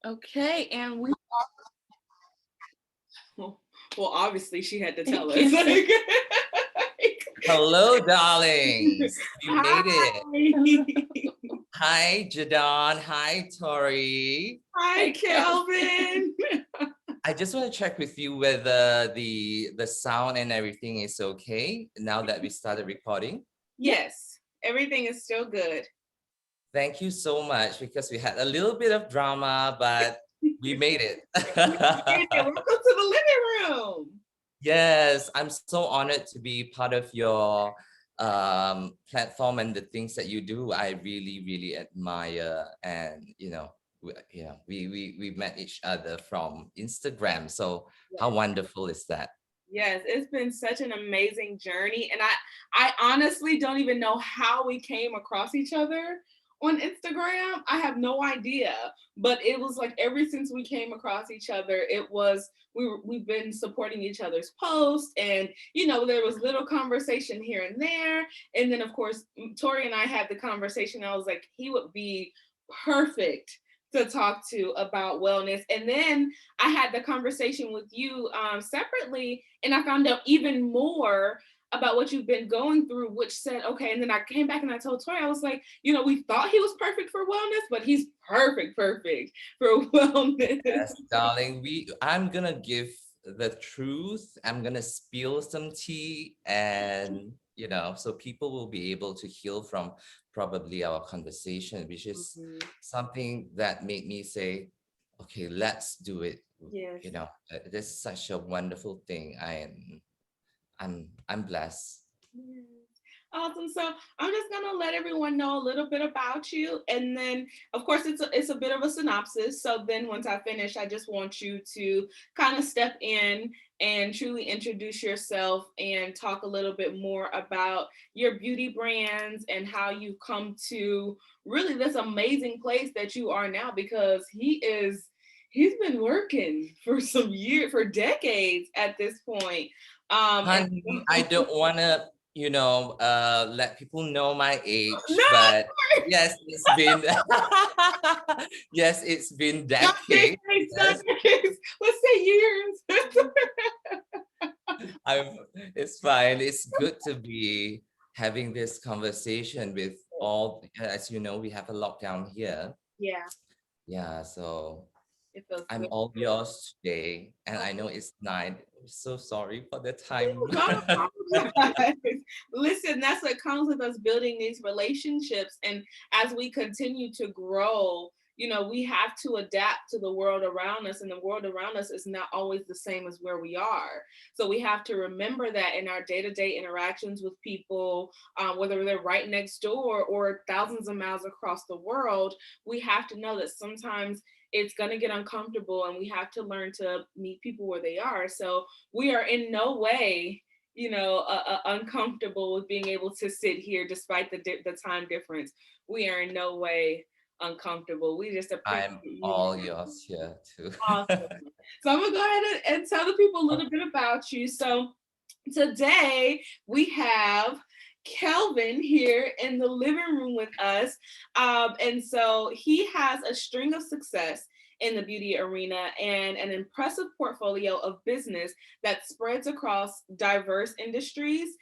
Okay, and we well, obviously she had to tell us. Hello, darlings. We made it. Hi. Hi, Jadon. Hi, Tori. Hi, Kelvin. I just want to check with you whether the sound and everything is okay now that we started recording. Yes, everything is still good. Thank you so much because we had a little bit of drama, but we made it. Welcome to the living room. Yes, I'm so honored to be part of your platform and the things that you do. I really, really admire, and we met each other from Instagram. So how wonderful is that? Yes, it's been such an amazing journey, and I honestly don't even know how we came across each other on Instagram. I have no idea, but it was like ever since we came across each other, it was we've been supporting each other's posts, and there was little conversation here and there, and then of course Tori and I had the conversation. I was like, he would be perfect to talk to about wellness, and then I had the conversation with you separately, and I found out even more about what you've been going through, which said, okay, and then I came back and I told Tori, I was like, we thought he was perfect for wellness, but he's perfect for wellness. Yes, darling. I'm gonna give the truth. I'm gonna spill some tea, and so people will be able to heal from probably our conversation, which is something that made me say, okay, let's do it. Yes. It is such a wonderful thing. I'm blessed. Yes. Awesome. So I'm just gonna let everyone know a little bit about you, and then of course it's a bit of a synopsis. So then once I finish, I just want you to kind of step in and truly introduce yourself and talk a little bit more about your beauty brands and how you've come to really this amazing place that you are now, because he's been working for some years, for decades at this point. Honey, I don't want to, let people know my age, No, but yes, it's been, yes, it's been not decades. decades, not Yes, decades. Let's say years. I'm, it's fine. It's good to be having this conversation with all, as you know, we have a lockdown here. Yeah, Yeah, so it feels I'm good. all yours today, and I know it's 9. I'm so sorry for the time. Don't apologize. Listen, that's what comes with us building these relationships. And as we continue to grow, we have to adapt to the world around us, and the world around us is not always the same as where we are. So we have to remember that in our day-to-day interactions with people, whether they're right next door or thousands of miles across the world, we have to know that sometimes it's going to get uncomfortable, and we have to learn to meet people where they are. So we are in no way uncomfortable with being able to sit here despite the time difference. We are in no way uncomfortable. We just appreciate I'm you. all yours here too. Awesome. So I'm gonna go ahead and tell the people a little bit about you. So today we have Kelvin here in the living room with us. And so he has a string of success in the beauty arena and an impressive portfolio of business that spreads across diverse industries.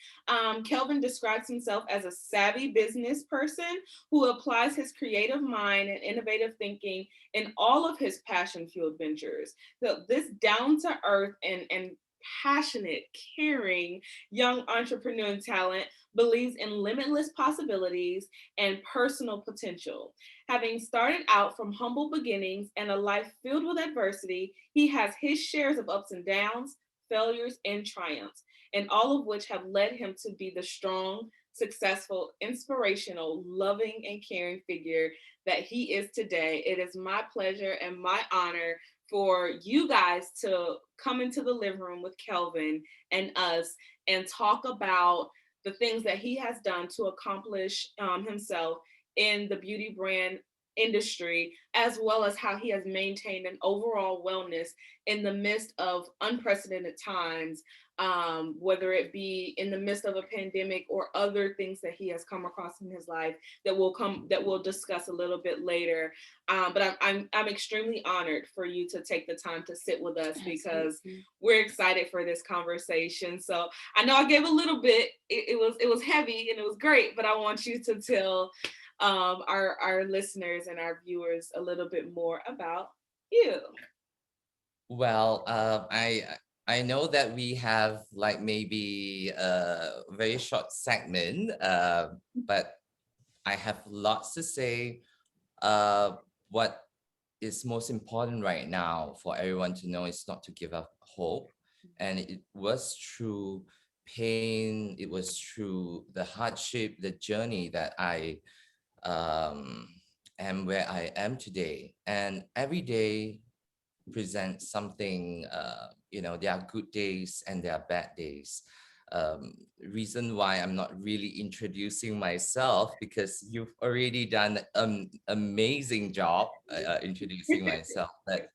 Kelvin describes himself as a savvy business person who applies his creative mind and innovative thinking in all of his passion fueled ventures. So this down to earth and passionate, caring young entrepreneur talent believes in limitless possibilities and personal potential. Having started out from humble beginnings and a life filled with adversity, he has his shares of ups and downs, failures, and triumphs, and all of which have led him to be the strong, successful, inspirational, loving, and caring figure that he is today. It is my pleasure and my honor for you guys to come into the living room with Kelvin and us and talk about the things that he has done to accomplish himself in the beauty brand industry, as well as how he has maintained an overall wellness in the midst of unprecedented times, whether it be in the midst of a pandemic or other things that he has come across in his life that we'll discuss a little bit later. But I'm extremely honored for you to take the time to sit with us because we're excited for this conversation. So I know I gave a little bit. It was heavy and it was great, but I want you to tell our listeners and our viewers a little bit more about you. Well, I know that we have like maybe a very short segment, but I have lots to say. What is most important right now for everyone to know is not to give up hope. And it was through pain, it was through the hardship, the journey that I um, am where I am today. And every day present something, there are good days and there are bad days. Reason why I'm not really introducing myself, because you've already done an amazing job introducing myself. But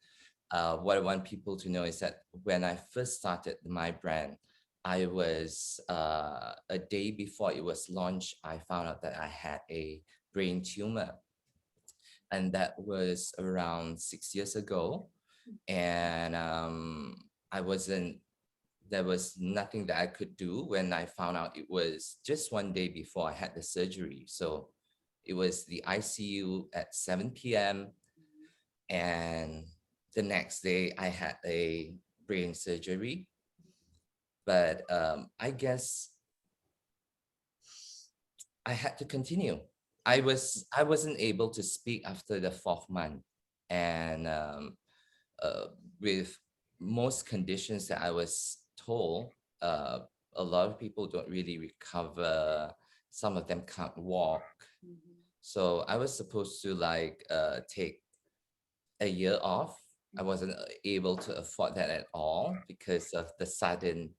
what I want people to know is that when I first started my brand, I was a day before it was launched, I found out that I had a brain tumor. And that was around 6 years ago. And I wasn't, there was nothing that I could do when I found out. It was just one day before I had the surgery. So it was the ICU at 7 p.m. And the next day I had a brain surgery. But I guess I had to continue. I wasn't able to speak after the fourth month. And uh, with most conditions that I was told, a lot of people don't really recover. Some of them can't walk. So I was supposed to take a year off. I wasn't able to afford that at all because of the sudden,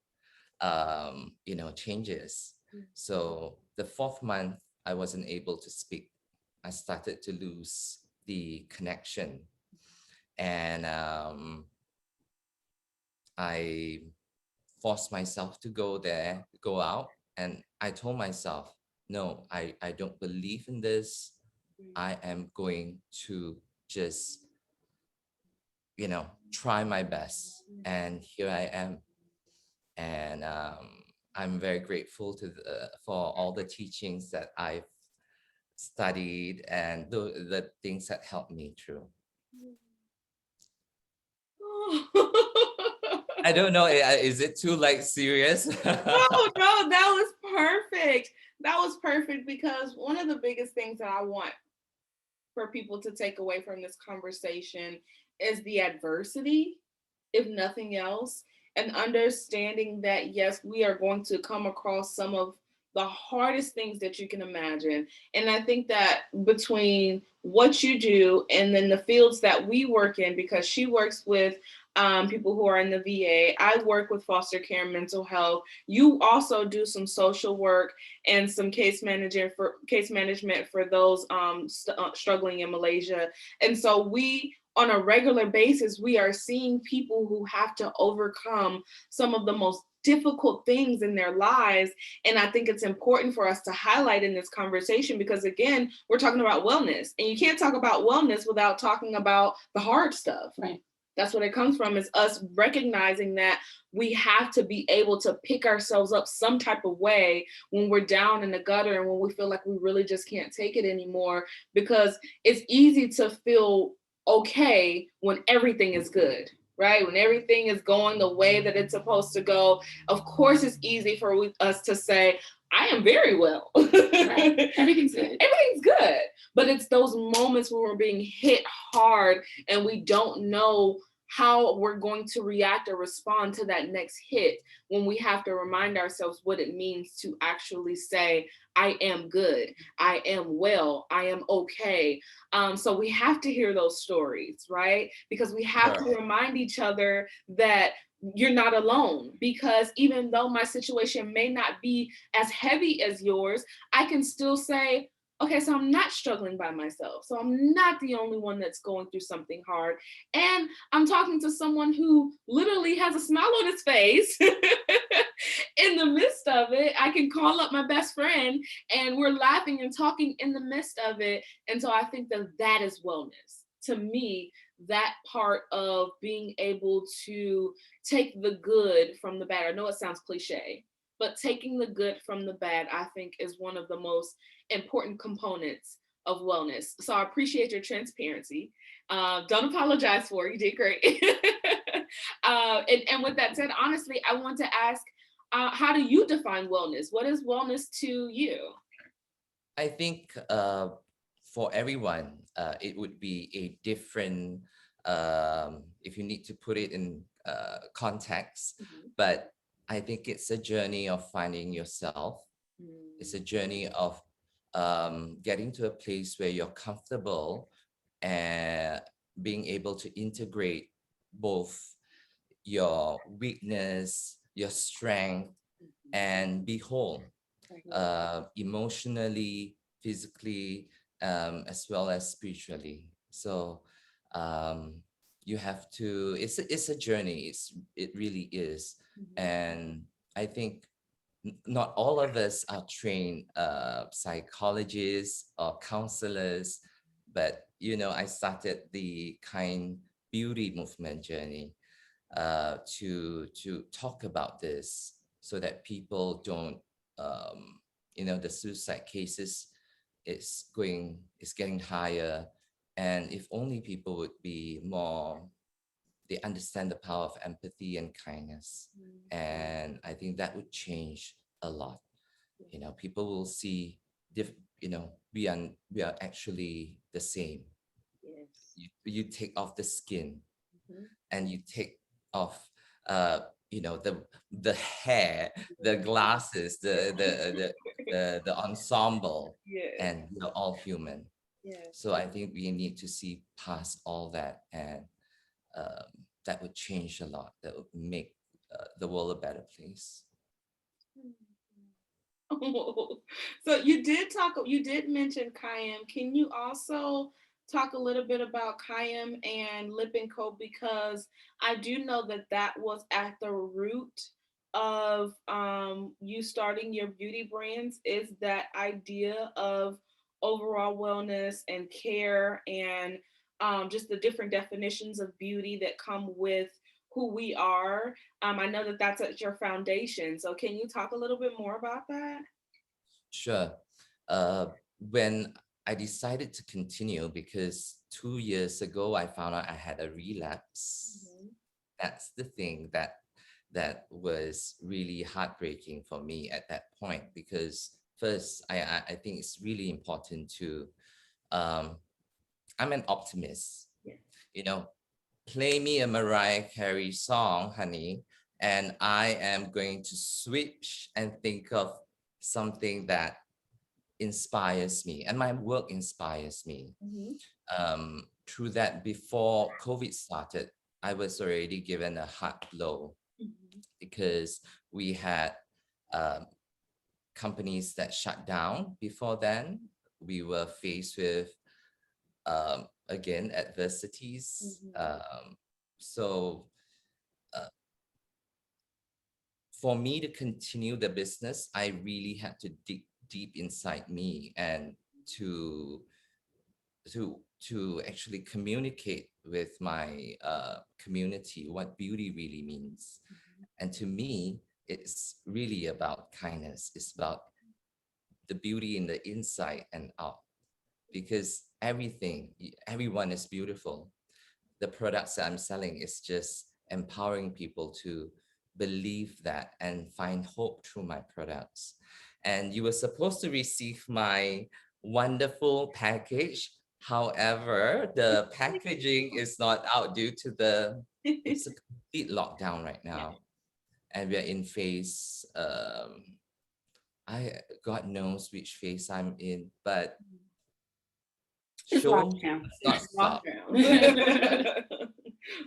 changes. So the fourth month, I wasn't able to speak. I started to lose the connection. And I forced myself to go out. And I told myself, no, I don't believe in this. I am going to just, try my best. And here I am. And I'm very grateful for all the teachings that I've studied and the things that helped me through. I don't know. Is it too serious? No, that was perfect. That was perfect because one of the biggest things that I want for people to take away from this conversation is the adversity, if nothing else, and understanding that yes, we are going to come across some of the hardest things that you can imagine. And I think that between what you do and then the fields that we work in, because she works with people who are in the VA, I work with foster care and mental health. You also do some social work and some case management for those struggling in Malaysia. And so we, on a regular basis, we are seeing people who have to overcome some of the most difficult things in their lives. And I think it's important for us to highlight in this conversation because, again, we're talking about wellness. And you can't talk about wellness without talking about the hard stuff. Right. That's what it comes from, is us recognizing that we have to be able to pick ourselves up some type of way when we're down in the gutter and when we feel like we really just can't take it anymore, because it's easy to feel okay when everything is good, right? When everything is going the way that it's supposed to go. Of course, it's easy for us to say, I am very well. Right. Everything's good. Everything's good. But it's those moments when we're being hit hard and we don't know how we're going to react or respond to that next hit, when we have to remind ourselves what it means to actually say, I am good, I am well, I am okay. So we have to hear those stories, right? Because we have to remind each other that you're not alone, because even though my situation may not be as heavy as yours, I can still say, okay, so I'm not struggling by myself. So I'm not the only one that's going through something hard. And I'm talking to someone who literally has a smile on his face in the midst of it. I can call up my best friend and we're laughing and talking in the midst of it. And so I think that that is wellness. To me, that part of being able to take the good from the bad. I know it sounds cliche, but taking the good from the bad, I think, is one of the most important components of wellness. So I appreciate your transparency. Don't apologize for it. You did great. And with that said, honestly, I want to ask, how do you define wellness? What is wellness to you? I think for everyone, it would be a different, if you need to put it in context, Mhm. but I think it's a journey of finding yourself. It's a journey of getting to a place where you're comfortable and being able to integrate both your weakness, your strength, and be whole, emotionally, physically, as well as spiritually. So um, you have to. It's a journey. It really is, and I think not all of us are trained psychologists or counselors, but I started the kind beauty movement journey to talk about this so that people don't the suicide cases is getting higher, and if only people would be more, they understand the power of empathy and kindness, and I think that would change a lot. People will see we are actually the same. Yes. You take off the skin Mhm. and you take off the hair, the glasses, the ensemble, Yes. and we're all human. Yes. So I think we need to see past all that, and um, that would change a lot. That would make the world a better place. So you did mention Kayam. Can you also talk a little bit about Kayam and Lip and Co? Because I do know that that was at the root of you starting your beauty brands, is that idea of overall wellness and care, and just the different definitions of beauty that come with who we are. I know that that's at your foundation. So can you talk a little bit more about that? Sure. Uh, when I decided to continue, because 2 years ago I found out I had a relapse. Mhm. That's the thing that was really heartbreaking for me at that point, because first I think it's really important to um, I'm an optimist. Yeah. You know, play me a Mariah Carey song, honey, and I am going to switch and think of something that inspires me, and my work inspires me. Mhm. Through that, before COVID started, I was already given a hard blow Mhm. because we had um, companies that shut down before then. We were faced with again adversities. Mhm. So uh, for me to continue the business, I really had to dig deep inside me and to to actually communicate with my community what beauty really means. And to me, it's really about kindness. It's about the beauty in the inside and out, because everyone is beautiful. The products that I'm selling is just empowering people to believe that and find hope through my products. And you were supposed to receive my wonderful package. However, the packaging is not out due to it's a complete lockdown right Yeah. now. And we're in phase, God knows which phase I'm in, but It's show lockdown. does not It's stop. lockdown.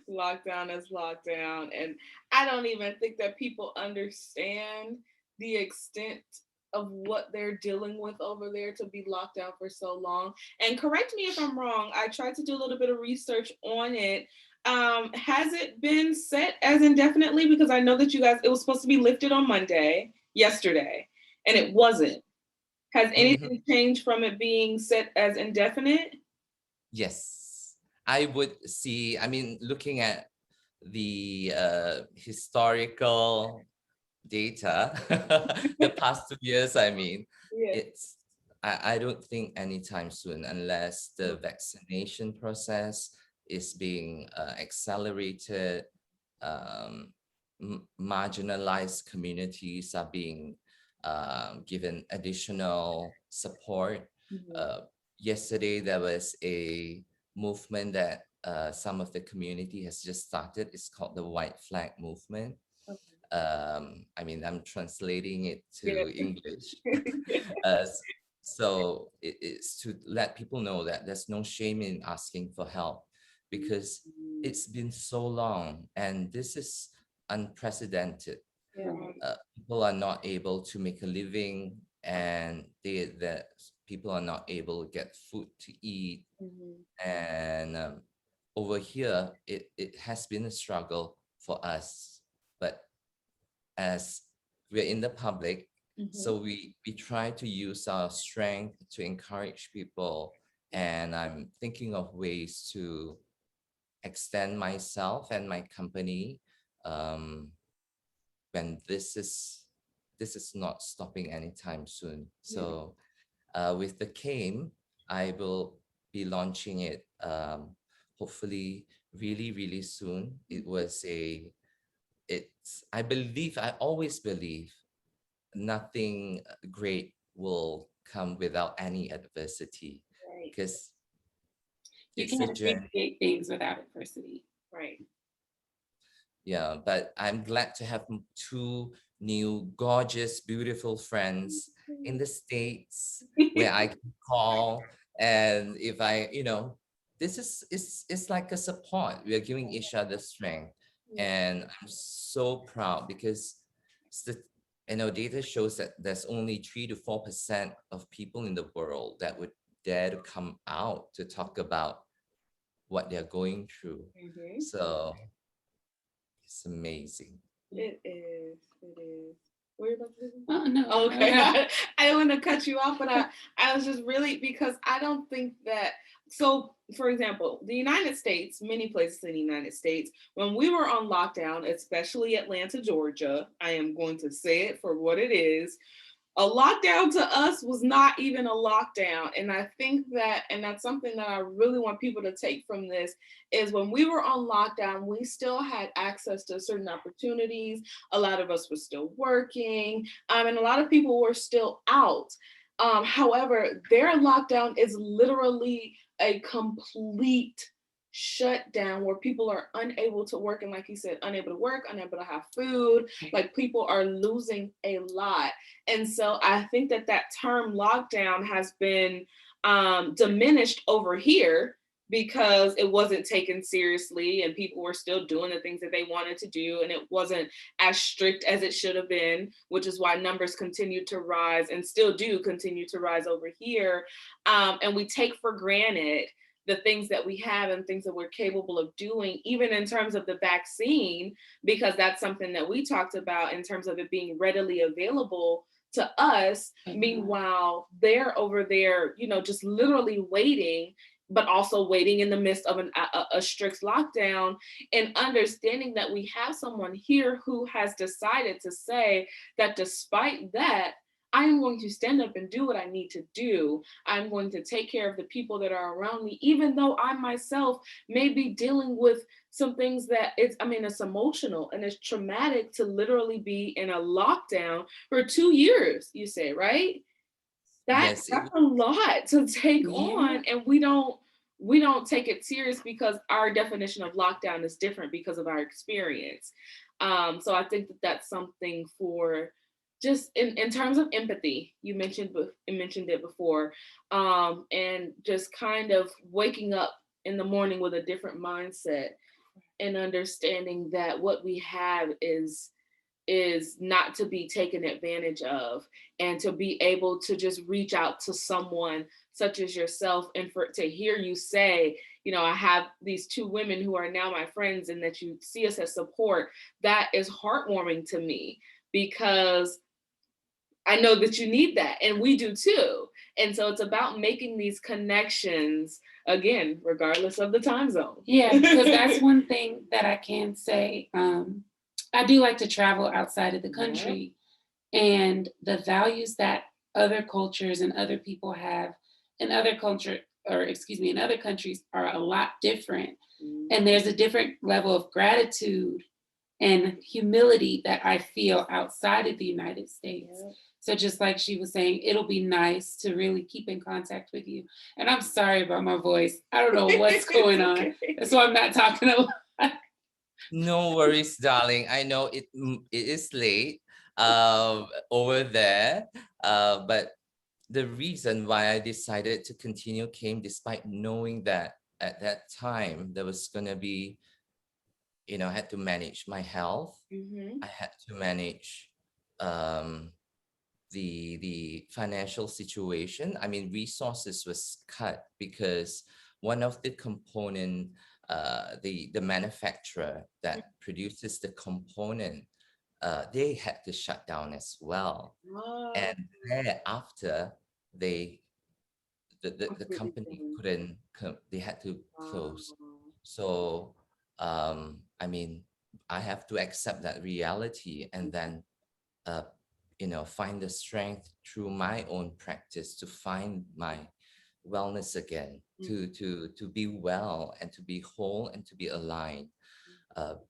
Lockdown is lockdown. And I don't even think that people understand the extent of what they're dealing with over there to be locked down for so long. And correct me if I'm wrong, I tried to do a little bit of research on it. Has it been set as indefinitely? Because I know that you guys, it was supposed to be lifted on Monday, yesterday, and it wasn't. Has Mhm. anything changed from it being set as indefinite? Yes, I would see. I mean, looking at the historical data, the past 2 years, I mean, Yeah. it's I don't think anytime soon unless the vaccination process is being accelerated, marginalized communities are being given additional support. Mhm. Uh, Yesterday, there was a movement that some of the community has just started. It's called the White Flag Movement. I mean, I'm translating it Yeah. to English. uh, s- so it's to let people know that there's no shame in asking for help because it's been so long and this is unprecedented. Yeah. People are not able to make a living and that people are not able to get food to eat. Mhm. And over here, it has been a struggle for us. But as we're in the public, Mhm. so we try to use our strength to encourage people. And I'm thinking of ways to extend myself and my company um, when this is not stopping anytime soon. So with the CAME, I will be launching it hopefully really, really soon. I believe, I always believe nothing great will come without any adversity Right. because You it's a can't journey. appreciate things without adversity. Right. Yeah, but I'm glad to have two new gorgeous, beautiful friends in the States where I can call. And if this is like a support. We are giving each other strength. Yeah. And I'm so proud because st- data shows that there's only 3 to 4% of people in the world that would dare to come out to talk about what they're going through. Mhm. So it's amazing. It is. It is. What are you about to do? Oh no. Okay. I don't want to cut you off, but I was just really because I don't think that. So, for example, the United States, many places in the United States, when we were on lockdown, especially Atlanta, Georgia, I am going to say it for what it is. A lockdown to us was not even a lockdown. And I think that, and that's something that I really want people to take from this, is when we were on lockdown, we still had access to certain opportunities. A lot of us were still working, and a lot of people were still out. However, their lockdown is literally a complete shutdown where people are unable to work. And like you said, unable to work, unable to have food, like people are losing a lot. And so I think that that term lockdown has been diminished over here because it wasn't taken seriously and people were still doing the things that they wanted to do, and it wasn't as strict as it should have been, which is why numbers continue to rise and still do continue to rise over here. And we take for granted the things that we have and things that we're capable of doing, even in terms of the vaccine, because that's something that we talked about in terms of it being readily available to us. Meanwhile, they're over there, just literally waiting, but also waiting in the midst of a strict lockdown, and understanding that we have someone here who has decided to say that despite that, I am going to stand up and do what I need to do. I'm going to take care of the people that are around me, even though I myself may be dealing with some things that it's emotional and it's traumatic to literally be in a lockdown for 2 years, you say, right? Yes, That's a lot to take Yeah. on, and we don't take it serious because our definition of lockdown is different because of our experience. So I think that that's something for just in terms of empathy. You mentioned it before, and just kind of waking up in the morning with a different mindset and understanding that what we have is is not to be taken advantage of, and to be able to just reach out to someone such as yourself, and for to hear you say, you know, I have these two women who are now my friends, and that you see us as support, that is heartwarming to me, because I know that you need that, and we do too. And so it's about making these connections again, regardless of the time zone. Yeah, because that's one thing that I can say. I do like to travel outside of the Yeah. country, and the values that other cultures and other people have in other culture, or excuse me, in other countries are a lot different. And there's a different level of gratitude and humility that I feel outside of the United States. Yeah. So just like she was saying, it'll be nice to really keep in contact with you. And I'm sorry about my voice. I don't know what's going on. Okay. That's why I'm not talking a lot. No worries, darling. I know it is late over there, but the reason why I decided to continue came despite knowing that at that time there was gonna be, I had to manage my health. Mhm. I had to manage um, the financial situation. I mean, resources was cut because one of the component, the manufacturer that produces the component, they had to shut down as well. Oh, And thereafter, they the completely company different. couldn't they had to Wow. close. So I mean, I have to accept that reality, and then uh, find the strength through my own practice to find my wellness again, to be well and to be whole and to be aligned.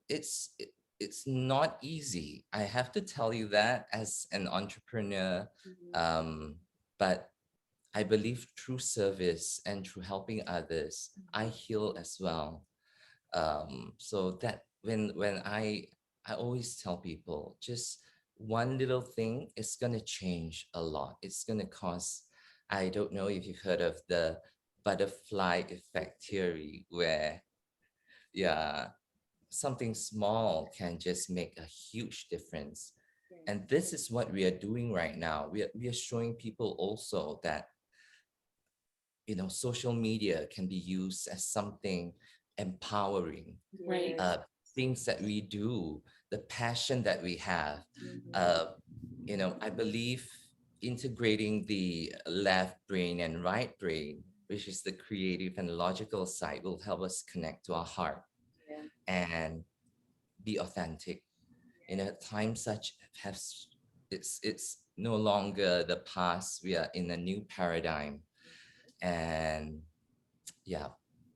It's not easy. I have to tell you that as an entrepreneur, Mhm. um, but I believe through service and through helping others, I heal as well. So that when I always tell people, just one little thing is gonna change a lot. It's gonna cause, I don't know if you've heard of the butterfly effect theory, where yeah, something small can just make a huge difference. Yeah. And this is what we are doing right now. We are showing people also that social media can be used as something empowering. Right. Yes. Things that we do, the passion that we have. Mhm. uh, I believe integrating the left brain and right brain, which is the creative and logical side, will help us connect to our heart Yeah. and be authentic. In a time such has it's no longer the past. We are in a new paradigm. And yeah,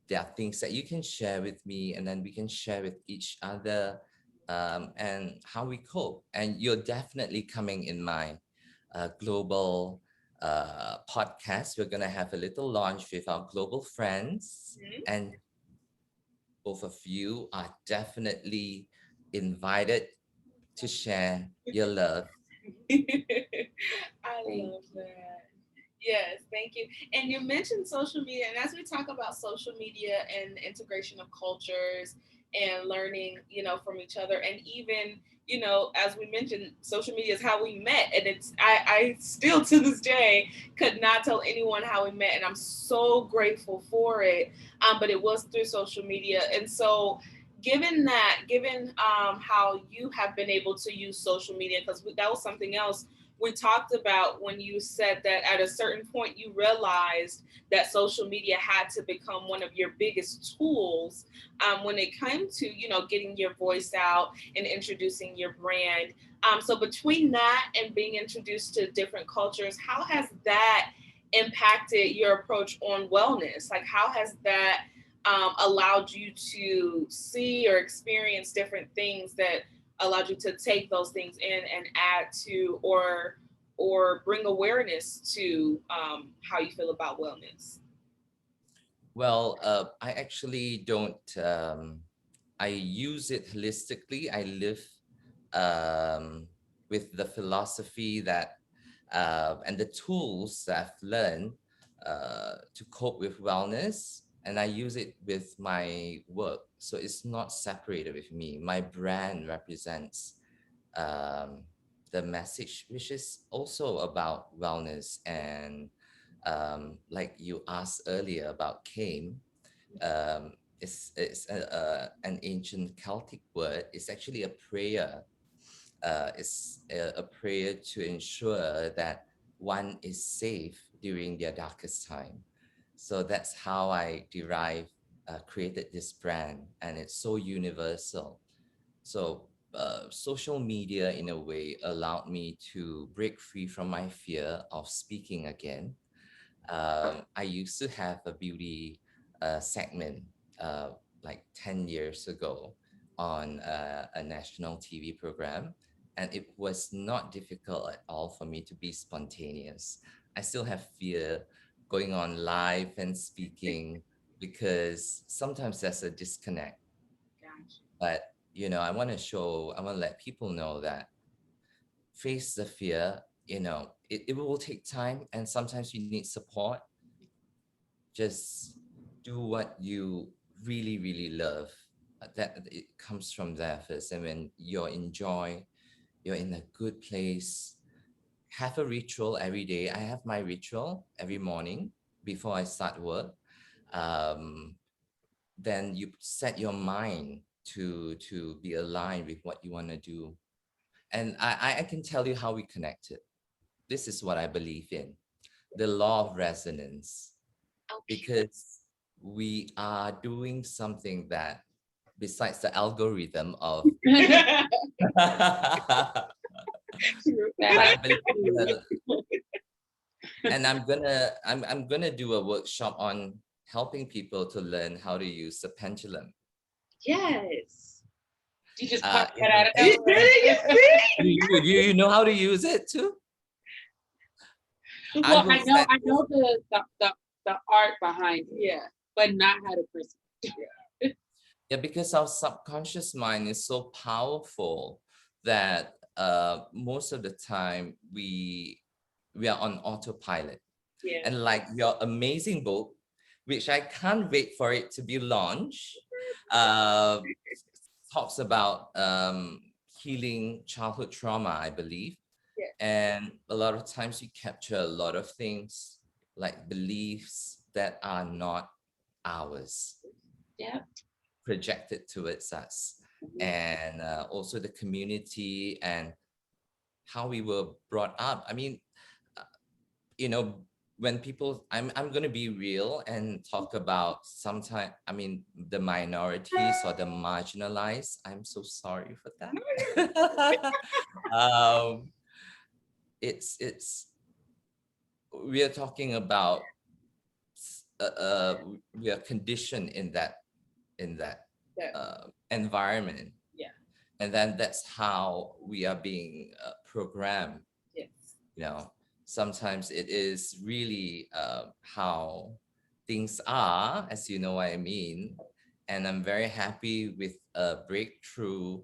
there are things that you can share with me, and then we can share with each other, and how we cope. And you're definitely coming in my global podcast. We're going to have a little launch with our global friends, Mhm. and both of you are definitely invited to share your love. I Thank love that. Yes, thank you. And you mentioned social media, and as we talk about social media and the integration of cultures and learning, from each other, and even, as we mentioned, social media is how we met, and I still to this day could not tell anyone how we met, and I'm so grateful for it. But it was through social media, and so given how you have been able to use social media, because that was something else we talked about when you said that at a certain point you realized that social media had to become one of your biggest tools, when it came to getting your voice out and introducing your brand. So between that and being introduced to different cultures, how has that impacted your approach on wellness? Like, how has that allowed you to see or experience different things that allowed you to take those things in and add to or bring awareness to how you feel about wellness? Well, I actually don't. I use it holistically. I live with the philosophy that and the tools that I've learned to cope with wellness, and I use it with my work. So it's not separated with me. My brand represents um, the message, which is also about wellness. And like you asked earlier about Kame, um, an ancient Celtic word. It's actually a prayer. It's a prayer to ensure that one is safe during their darkest time. So that's how I created this brand, and it's so universal. So social media, in a way, allowed me to break free from my fear of speaking again. I used to have a beauty segment uh, like 10 years ago on a national TV program, and it was not difficult at all for me to be spontaneous. I still have fear going on live and speaking because sometimes there's a disconnect. Gotcha. But I want to let people know that face the fear. It will take time, and sometimes you need support. Just do what you really, really love. That it comes from there first. And when you're in a good place, have a ritual every day. I have my ritual every morning before I start work. Um, then you set your mind to be aligned with what you want to do. And I can tell you how we connected. This is what I believe in, the law of resonance, Okay. because we are doing something that, besides the algorithm of I That believe and I'm gonna do a workshop on helping people to learn how to use the pendulum. Yes. you just Uh, popped you that know, out of You nowhere. see? you know how to use it too? I Well, will send I know the art behind it, Yeah. but not how to proceed. Yeah, because our subconscious mind is so powerful that most of the time we are on autopilot. Yeah. And like your amazing book, which I can't wait for it to be launched, uh, talks about healing childhood trauma, I believe. Yeah. And a lot of times you capture a lot of things like beliefs that are not ours, Yeah. projected towards us. And also the community and how we were brought up. I mean, uh, you know, when people, I'm going to be real and talk about sometimes, I mean, the minorities or the marginalized. I'm so sorry for that. um, it's we are talking about we are conditioned in that Yeah. environment. Yeah. And then that's how we are being programmed. Yes. Sometimes it is really how things are, as you know what I mean. And I'm very happy with a breakthrough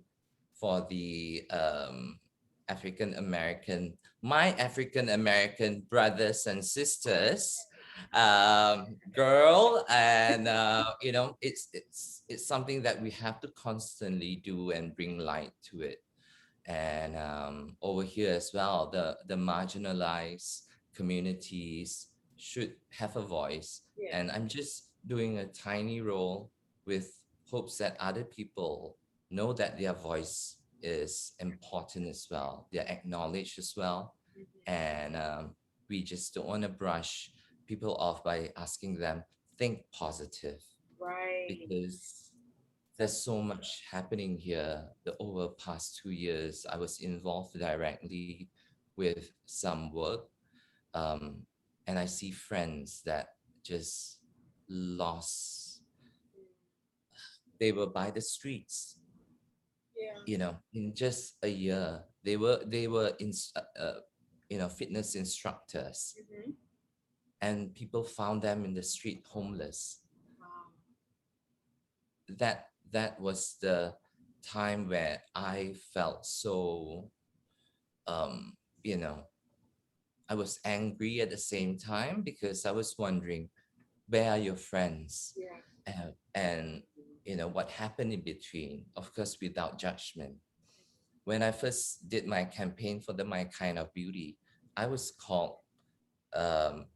for the my African American brothers and sisters, girl. And it's something that we have to constantly do and bring light to it. And over here as well, the marginalized communities should have a voice. Yeah. And I'm just doing a tiny role with hopes that other people know that their voice is important as well, they're acknowledged as well. And we just don't want to brush people off by asking them think positive, Right. because there's so much happening here. The over past 2 years, I was involved directly with some work, um, and I see friends that just lost. They were by the streets, Yeah. in just a year. They were fitness instructors, Mhm. and people found them in the street homeless. Wow. That was the time where I felt so um you know I was angry at the same time, because I was wondering, where are your friends? Yeah. And what happened in between, of course, without judgment. when I first did my campaign for the My Kind of Beauty, I was called um,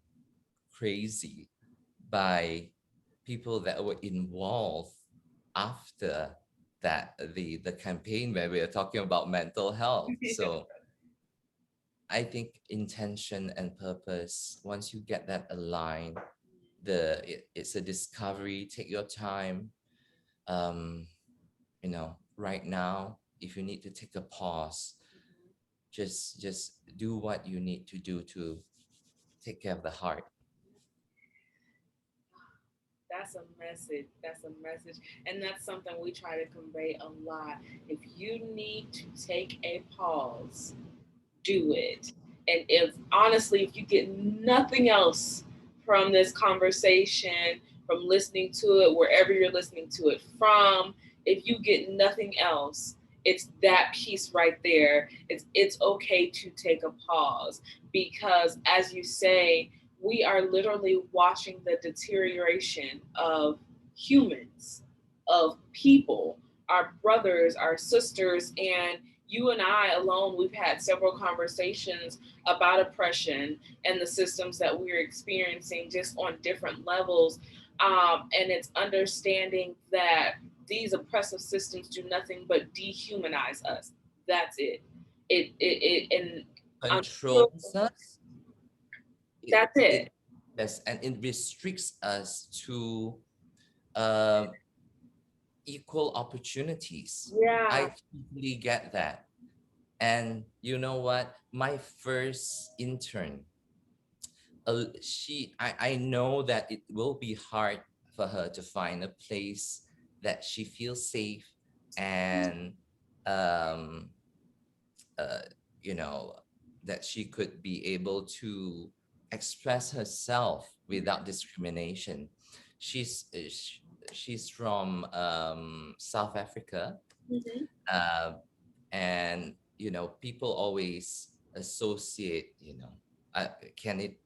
crazy by people that were involved after that the campaign where we are talking about mental health. So I think intention and purpose, once you get that aligned, it's a discovery. Take your time. Um, right now, if you need to take a pause, just do what you need to do to take care of the heart. That's a message. That's a message. And that's something we try to convey a lot. If you need to take a pause, do it. And if honestly, if you get nothing else from this conversation, from listening to it, wherever you're listening to it from, if you get nothing else, it's that piece right there. It's okay to take a pause because as you say, we are literally watching the deterioration of humans, of people, our brothers, our sisters, and you and I alone, we've had several conversations about oppression and the systems that we're experiencing just on different levels. And it's understanding that these oppressive systems do nothing but dehumanize us. That's it. And Controls us. that's it. Yes, and it restricts us to uh, equal opportunities. Yeah. I totally get that. And you know what? My first intern, I know that it will be hard for her to find a place that she feels safe and um, uh, you know, that she could be able to express herself without discrimination. She's uh, sh- she's from South Africa, Mhm. uh, and people always associate, uh, can it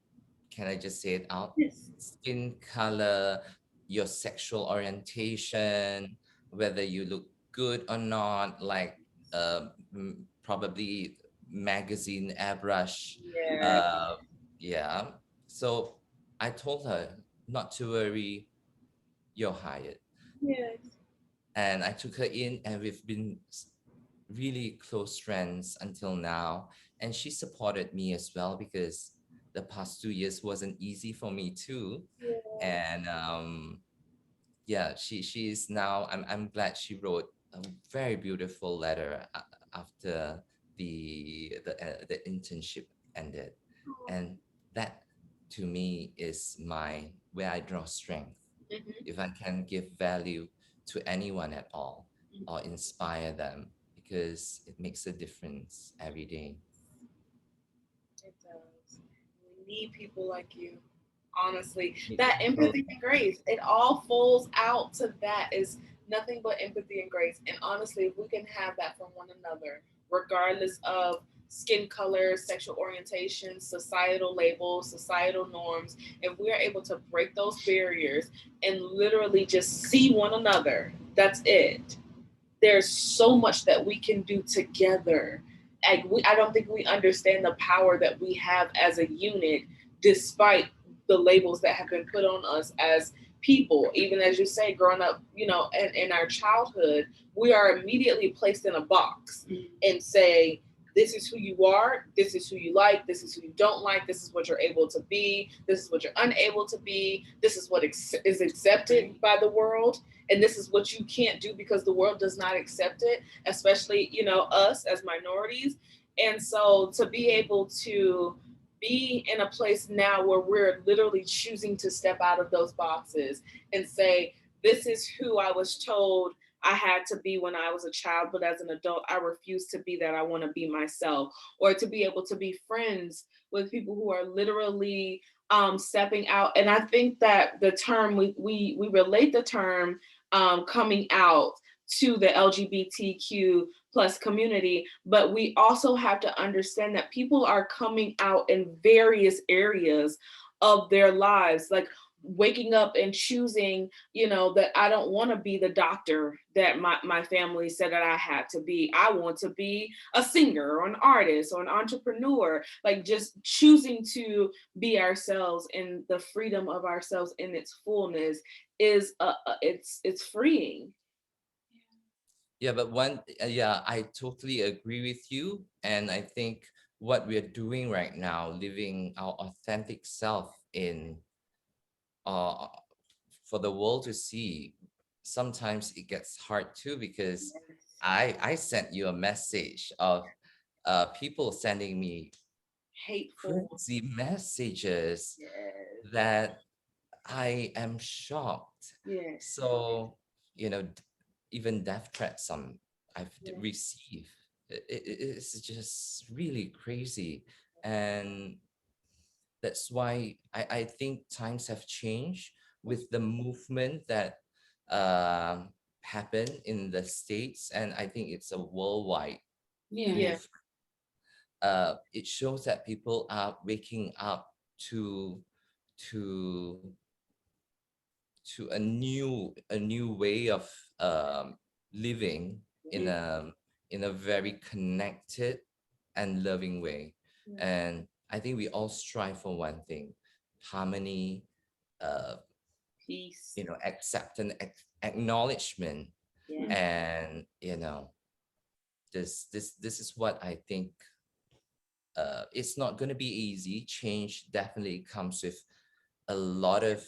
can I just say it out? Yes. Skin color, your sexual orientation, whether you look good or not, like probably magazine airbrush. Yeah. Uh, yeah. So I told her not to worry, you're hired. Yes. And I took her in, and we've been really close friends until now. And she supported me as well because the past 2 years wasn't easy for me too. Yeah. And yeah, she is now. I'm glad she wrote a very beautiful letter after the internship ended, and that to me is my where I draw strength. Mhm. If I can give value to anyone at all or inspire them, because it makes a difference every day. It does. We need people like you. Honestly, Me- that so empathy and grace, it all falls out to that is nothing but empathy and grace. And honestly, if we can have that from one another, regardless of skin color, sexual orientation, societal labels, societal norms, if we are able to break those barriers and literally just see one another, that's it. There's so much that we can do together. I don't think we understand the power that we have as a unit, despite the labels that have been put on us as people. Even as you say, growing up, in our childhood, we are immediately placed in a box and say, this is who you are, this is who you like, this is who you don't like, this is what you're able to be, this is what you're unable to be, this is what is accepted by the world, and this is what you can't do because the world does not accept it, especially us as minorities. And so to be able to be in a place now where we're literally choosing to step out of those boxes and say, this is who I was told I had to be when I was a child, but as an adult, I refuse to be that. I want to be myself. Or to be able to be friends with people who are literally stepping out. And I think that the term, we relate the term coming out to the LGBTQ plus community, but we also have to understand that people are coming out in various areas of their lives. Like waking up and choosing, that I don't want to be the doctor that my family said that I had to be. I want to be a singer or an artist or an entrepreneur. Like just choosing to be ourselves and the freedom of ourselves in its fullness is it's freeing. Yeah, but yeah, I totally agree with you. And I think what we're doing right now, living our authentic self in uh for the world to see, sometimes it gets hard too, because I sent you a message of people sending me Hateful. crazy messages Yes. that I am shocked. Yes. So, even death threats I've Yes. received. It's just really crazy. And that's why I think times have changed with the movement that happened in the States. And I think it's a worldwide Yeah. Yeah. move. It shows that people are waking up to to a new way of living in Mhm. a very connected and loving way. Yeah. And I think we all strive for one thing: harmony, uh Peace. acceptance, acknowledgement. Yeah. And this is what I think. It's not going to be easy. Change definitely comes with a lot of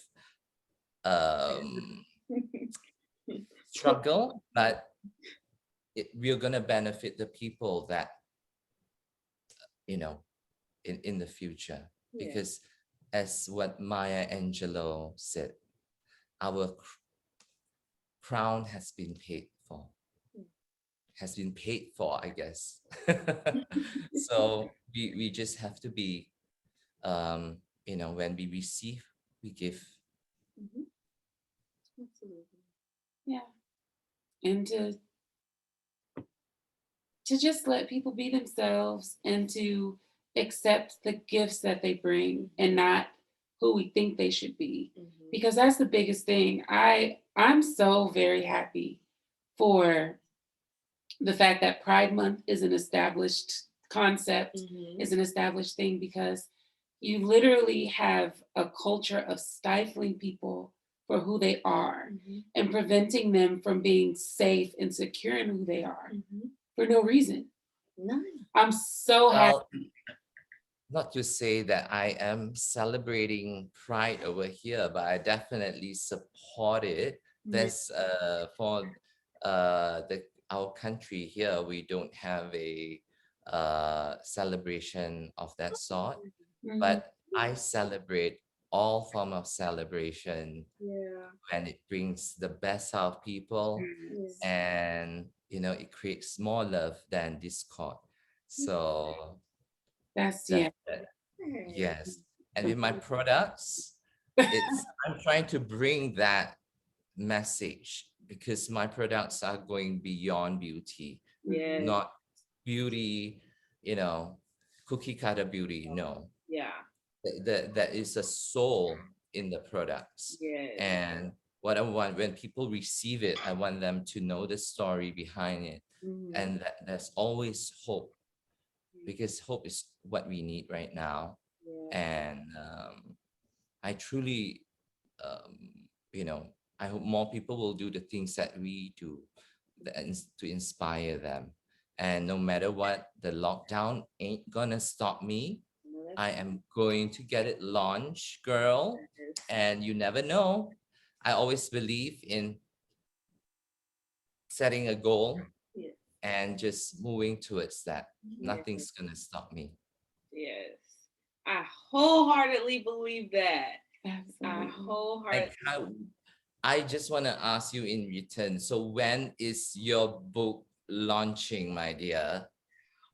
um struggle, but we're gonna benefit the people that you know in the future, Yeah. because as what Maya Angelou said, our crown has been paid for, I guess. So we just have to be, when we receive, we give. Mhm. Absolutely. Yeah. And to just let people be themselves and to accept the gifts that they bring and not who we think they should be, Mhm. because that's the biggest thing. I'm so very happy for the fact that Pride Month is an established concept, Mhm. is an established thing, because you literally have a culture of stifling people for who they are Mhm. and preventing them from being safe and secure in who they are Mhm. for no reason. None. I'm so Well, happy. not to say that I am celebrating Pride over here, but I definitely support it. Yeah. There's for our country here, we don't have a celebration of that sort, Mhm. but I celebrate all form of celebration Yeah. when it brings the best out of people, Yes. and it creates more love than discord. So That's, yeah. that Yeah. yes. And with my products, I'm trying to bring that message, because my products are going beyond beauty, Yeah. not beauty, cookie cutter beauty. No, Yeah. there is a soul in the products. Yes. And what I want, when people receive it, I want them to know the story behind it, Mhm. and that there's always hope, because hope is what we need right now. Yeah. And I truly, I hope more people will do the things that we do, to inspire them. And no matter what, the lockdown ain't gonna stop me. No, that's I am going to get it launched, girl. And you never know. I always believe in setting a goal yes. and just moving towards that. Yes. Nothing's gonna stop me. Yes. I wholeheartedly believe that. I Absolutely. I wholeheartedly. can't I just want to ask you in return. So when is your book launching, my dear?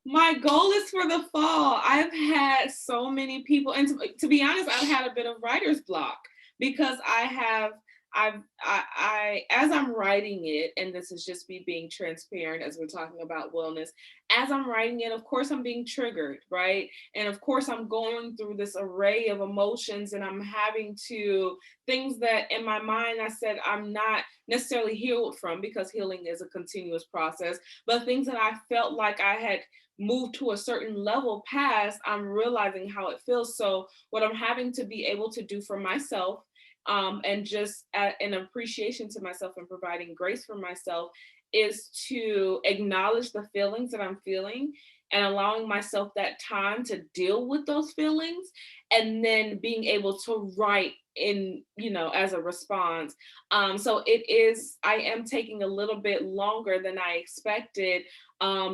My goal is for the fall. I've had so many people, and to be honest, I've had a bit of writer's block because I have as I'm writing it, and this is just me being transparent as we're talking about wellness, as I'm writing it, of course I'm being triggered, right? And of course I'm going through this array of emotions, and I'm having to, things that in my mind I said I'm not necessarily healed from, because healing is a continuous process, but things that I felt like I had moved to a certain level past, I'm realizing how it feels. So what I'm having to be able to do for myself, and just an appreciation to myself and providing grace for myself, is to acknowledge the feelings that I'm feeling and allowing myself that time to deal with those feelings, and then being able to write in, as a response. So I am taking a little bit longer than I expected,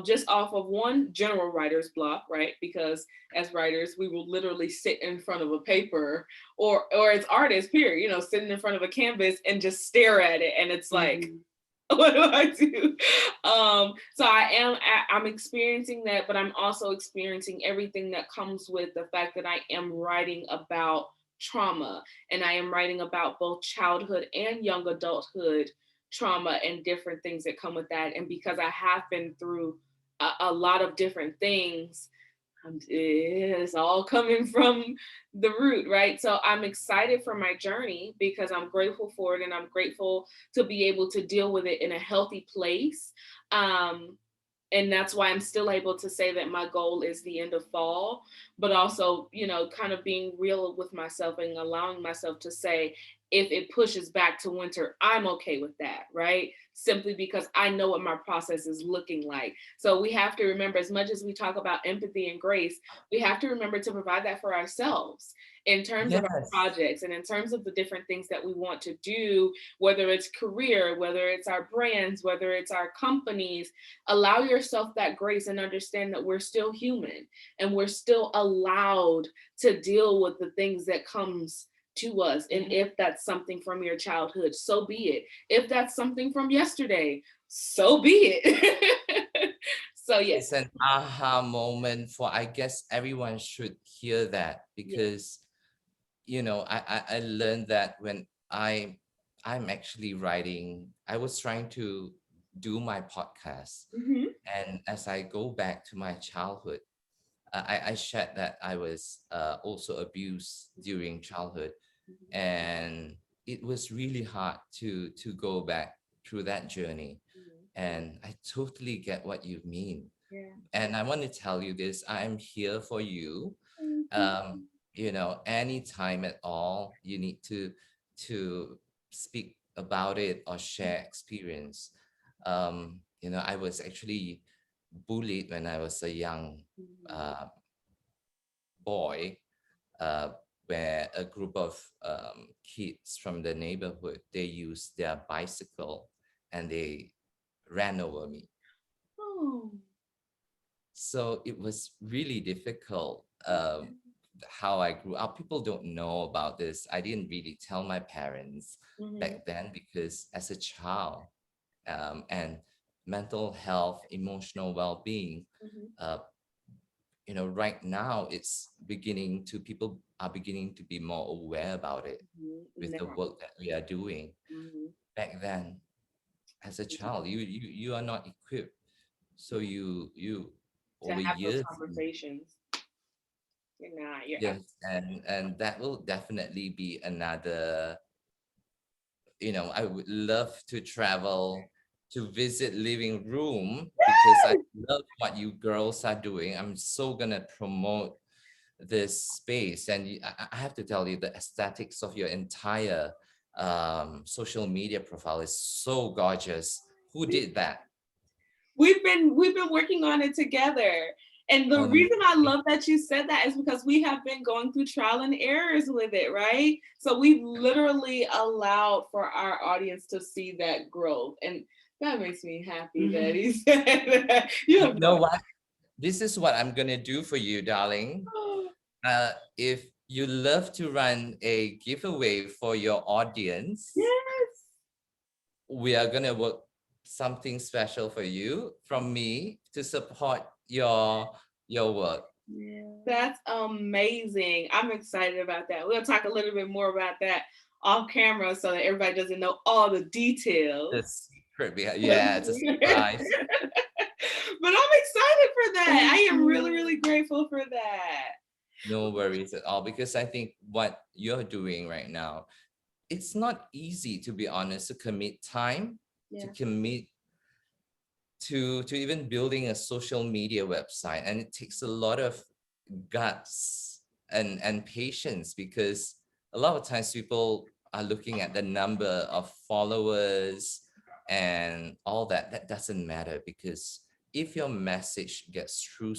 just off of one, general writer's block, right? Because as writers, we will literally sit in front of a paper, or as artists, period, sitting in front of a canvas and just stare at it. And it's like, what do I do? So I'm experiencing that, but I'm also experiencing everything that comes with the fact that I am writing about trauma, and I am writing about both childhood and young adulthood trauma and different things that come with that. And because I have been through a lot of different things, it's all coming from the root, right? So I'm excited for my journey because I'm grateful for it, and I'm grateful to be able to deal with it in a healthy place. And that's why I'm still able to say that my goal is the end of fall, but also, kind of being real with myself and allowing myself to say, if it pushes back to winter, I'm okay with that, right? Simply because I know what my process is looking like. So we have to remember, as much as we talk about empathy and grace, we have to remember to provide that for ourselves in terms of our Yes. projects and in terms of the different things that we want to do, whether it's career, whether it's our brands, whether it's our companies. Allow yourself that grace and understand that we're still human, and we're still allowed to deal with the things that comes to us. And if that's something from your childhood, so be it. If that's something from yesterday, so be it. So yes. It's an aha moment for, I guess everyone should hear that, Yeah. because I learned that when I'm actually writing, I was trying to do my podcast. Mhm. And as I go back to my childhood, I shared that I was also abused during childhood, and it was really hard to go back through that journey. And I totally get what you mean. Yeah. And I want to tell you this: I am here for you. Thank you. um anytime at all you need to speak about it or share experience. I was actually bullied when I was a young uh, boy, uh, where a group of kids from the neighborhood, they used their bicycle and they ran over me. Oh. So it was really difficult. How I grew up, people don't know about this. I didn't really tell my parents Mhm. back then, because as a child, and mental health, emotional well-being, Mhm. uh, right now people are beginning to be more aware about it Mhm. with the Now. work that we are doing. Mhm. Back then, as a child, you are not equipped. So you To over have those years. conversations. You're not. You're Yes, and that will definitely be another, I would love to travel to visit Living Room, because I love what you girls are doing. I'm so gonna promote this space, and I have to tell you, the aesthetics of your entire social media profile is so gorgeous. Who did that? We've been working on it together. And the reason I Amazing. love that you said that is because we have been going through trial and errors with it, right? So we've literally allowed for our audience to see that growth. And that makes me happy that he said that. You You have know no what? This is what I'm gonna do for you, darling. idea. If you love to run a giveaway for your audience, Yes. we are gonna work something special for you from me to support your work. That's amazing. I'm excited about that. We'll talk a little bit more about that off camera so that everybody doesn't know all the details. The secret behind, yeah, it's a surprise. But I'm excited for that. I am really, really grateful for that. No worries at all, because I think what you're doing right now, it's not easy, to be honest, to commit time, to Yeah. commit to even building a social media website, and it takes a lot of guts and patience, because a lot of times people are looking at the number of followers and all that. That doesn't matter, because if your message gets through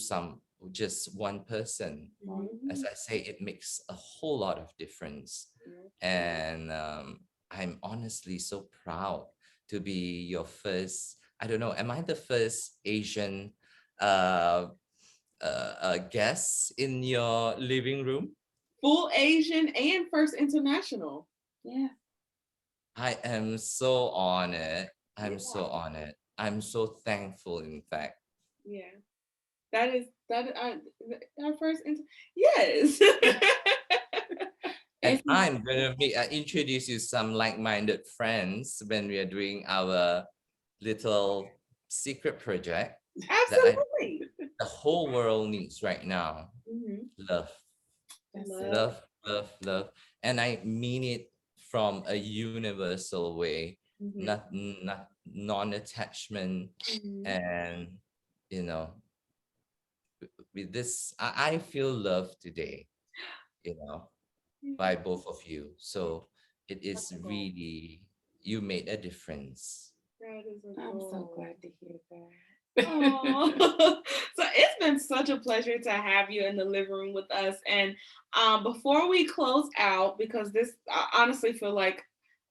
just one person, as I say, it makes a whole lot of difference. And I'm honestly so proud to be your first, I don't know, am I the first Asian uh, guest in your living room? Full Asian and first international. Yeah. I am so honored. I'm so Yeah. honored. I'm so thankful, in fact. Yeah. That is our first yes. And It's I'm going to introduce you some like-minded friends when we are doing our little secret project that Absolutely. the whole world needs right now. Mhm. Love, that's Love. it. love, love, love. And I mean it from a universal way, Mhm. not non-attachment. Mhm. And, you know, with this, I feel love today, you know, by both of you. So it is Wonderful. really, you made a difference. That is I'm so adorable. glad to hear that. Aw. So it's been such a pleasure to have you in the living room with us. And before we close out, because this, I honestly feel like,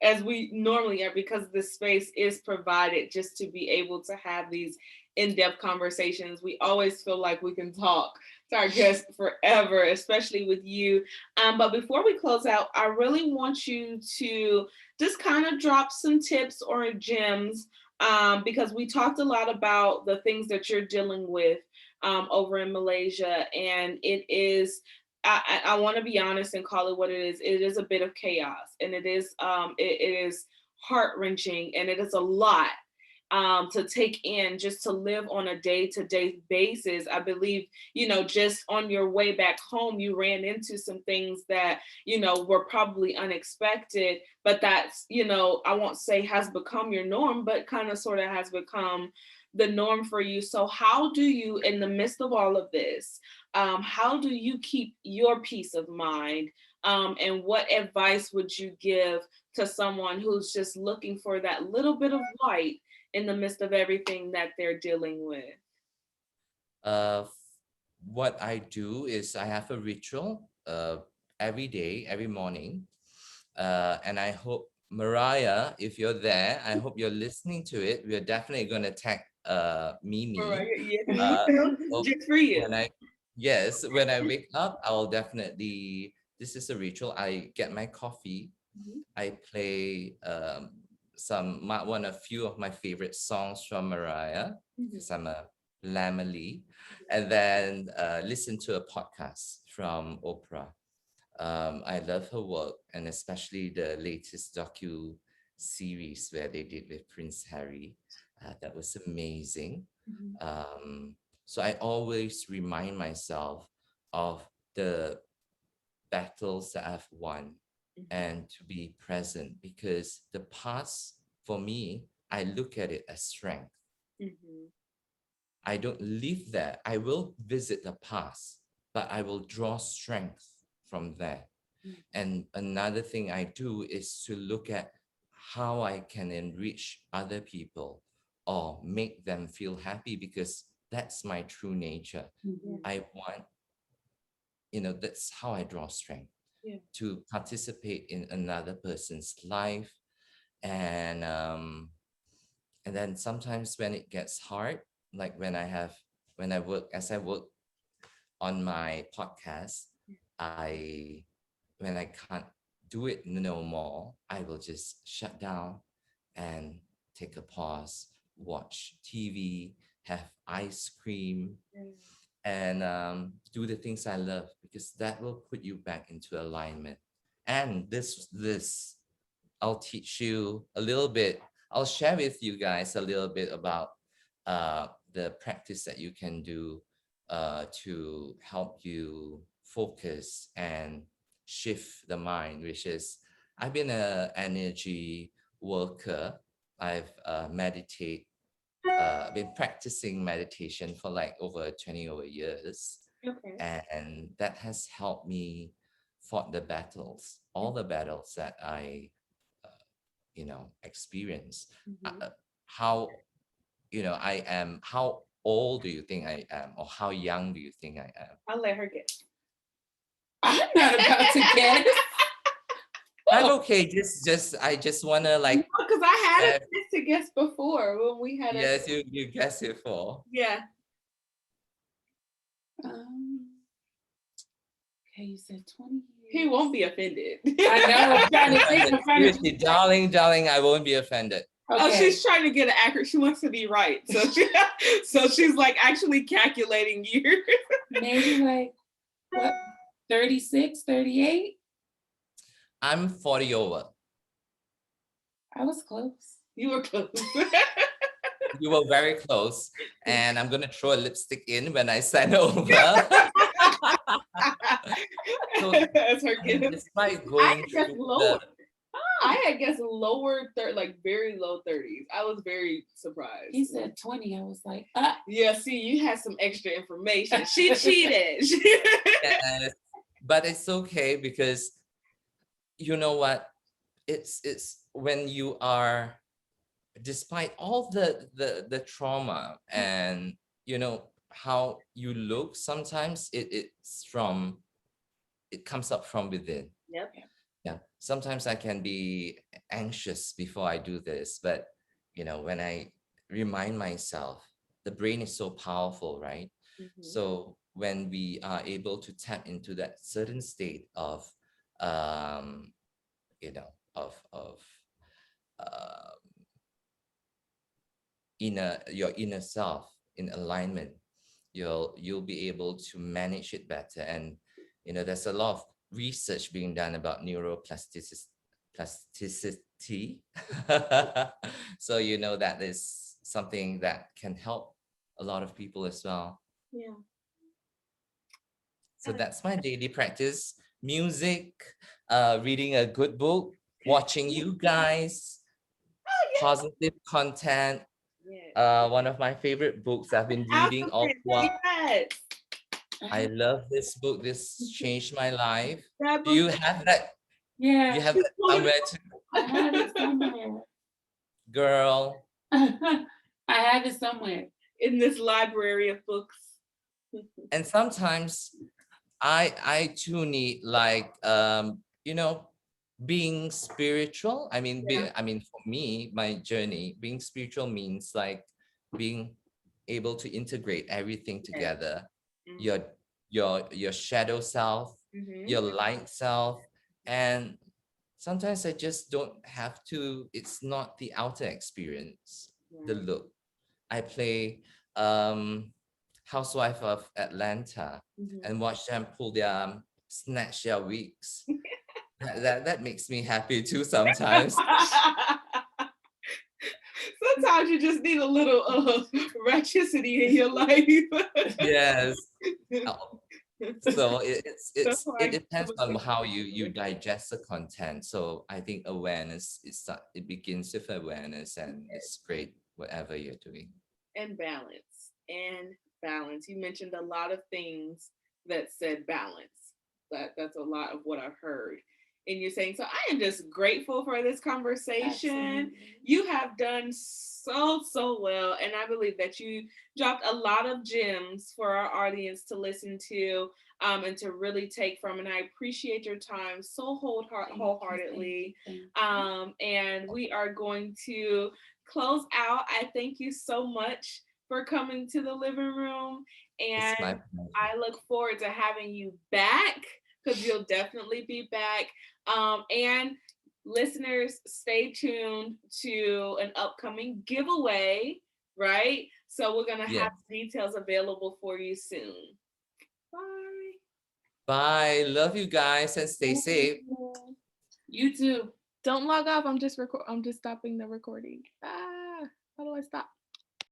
as we normally are, because this space is provided just to be able to have these in-depth conversations, we always feel like we can talk to our guests forever, especially with you. But before we close out, I really want you to just kind of drop some tips or gems, because we talked a lot about the things that you're dealing with over in Malaysia, and it is. I want to be honest and call it what it is. It is a bit of chaos, and it is heart wrenching, and it is a lot to take in just to live on a day-to-day basis. I believe, just on your way back home, you ran into some things that, were probably unexpected, but that's, I won't say has become your norm, but kind of sort of has become the norm for you. So how do you, in the midst of all of this, how do you keep your peace of mind? And what advice would you give to someone who's just looking for that little bit of light in the midst of everything that they're dealing with? Uh, what I do is I have a ritual every day, every morning. And I hope, Mariah, if you're there, I hope you're listening to it. We're definitely going to tag Mimi. Yes, Uh, oh, just for you. when I, yes, when I wake up, I'll definitely, this is a ritual. I get my coffee. I play one of few of my favorite songs from Mariah, because I'm a Lamely, and then listen to a podcast from Oprah. I love her work, and especially the latest docu series where they did with Prince Harry. That was amazing. Um, so I always remind myself of the battles that I've won, and to be present, because the past, for me, I look at it as strength. Mhm. I don't live there. I will visit the past, but I will draw strength from there. And another thing I do is to look at how I can enrich other people or make them feel happy, because that's my true nature. Mhm. I want, that's how I draw strength, Yeah. to participate in another person's life. And then sometimes when it gets hard, like as I work on my podcast, I when I can't do it no more, I will just shut down and take a pause, watch TV, have ice cream, and do the things I love, because that will put you back into alignment. And this I'll teach you a little bit. I'll share with you guys a little bit about the practice that you can do to help you focus and shift the mind, which is I've been an energy worker. I've been practicing meditation for like over 20 over years. Okay. And that has helped me fought the battles, all the battles that I, experience. Mhm. How, I am, how old do you think I am? Or how young do you think I am? I'll let her guess. I'm not about to guess. I'm okay. I just wanna like, Because I had a uh, chance to guess before when we had yes, you guess it for. yeah. Okay, you said 20 years. He won't be offended. I know. I'm trying to think. Seriously, darling, I won't be offended. Oh, Okay. she's trying to get it accurate. She wants to be right. So she's like actually calculating years. Maybe like, what, 36, 38? I'm 40 over. I was close. You were close. You were very close, and I'm gonna throw a lipstick in when I send over. So, That's her I mean, gift. despite I going had guessed through lower. the, I had guessed lower, like very low 30s. I was very surprised. He said 20. I was like, Yeah, see, you had some extra information. She cheated. yes, but it's okay because you know what? It's when you are, despite all the trauma and how you look, sometimes it comes up from within. Yep. Yeah, sometimes I can be anxious before I do this, but when I remind myself, the brain is so powerful, right? Mhm. So when we are able to tap into that certain state of of uh, your inner self in alignment, you'll be able to manage it better. And there's a lot of research being done about neuroplasticity. So that is something that can help a lot of people as well. Yeah. So that's my daily practice: music, reading a good book, watching you guys, positive content. Yeah. One of my favorite books I've been reading all throughout. Yes. I love this book. This changed my life. That Do you book- have that? yeah. You have that somewhere too, I have it somewhere. girl? I have it somewhere. in this library of books. And sometimes I too need like being spiritual. I mean, for me, my journey being spiritual means like being able to integrate everything together. Mhm. Your shadow self, Mhm. your light self, and sometimes I just don't have to. It's not the outer experience, the Right. look. I play Housewife of Atlanta Mhm. and watch them snatch their wigs. That makes me happy too sometimes. Sometimes you just need a little ratchicity in your life. Yes. So That's why I it get depends so on much- how you digest the content. So I think awareness it begins with awareness, and it's great whatever you're doing. and balance. You mentioned a lot of things that said balance. That's a lot of what I've heard. And you're saying, so I am just grateful for this conversation. Absolutely. You have done so well. And I believe that you dropped a lot of gems for our audience to listen to and to really take from. And I appreciate your time so wholeheartedly. Thank you. And we are going to close out. I thank you so much for coming to the living room. It's my And pleasure. I look forward to having you back because you'll definitely be back. And listeners, stay tuned to an upcoming giveaway, right? So we're going to Yes. have details available for you soon. Bye. Bye. Love you guys and stay safe. You too. Don't log off. I'm just stopping the recording. Ah, how do I stop?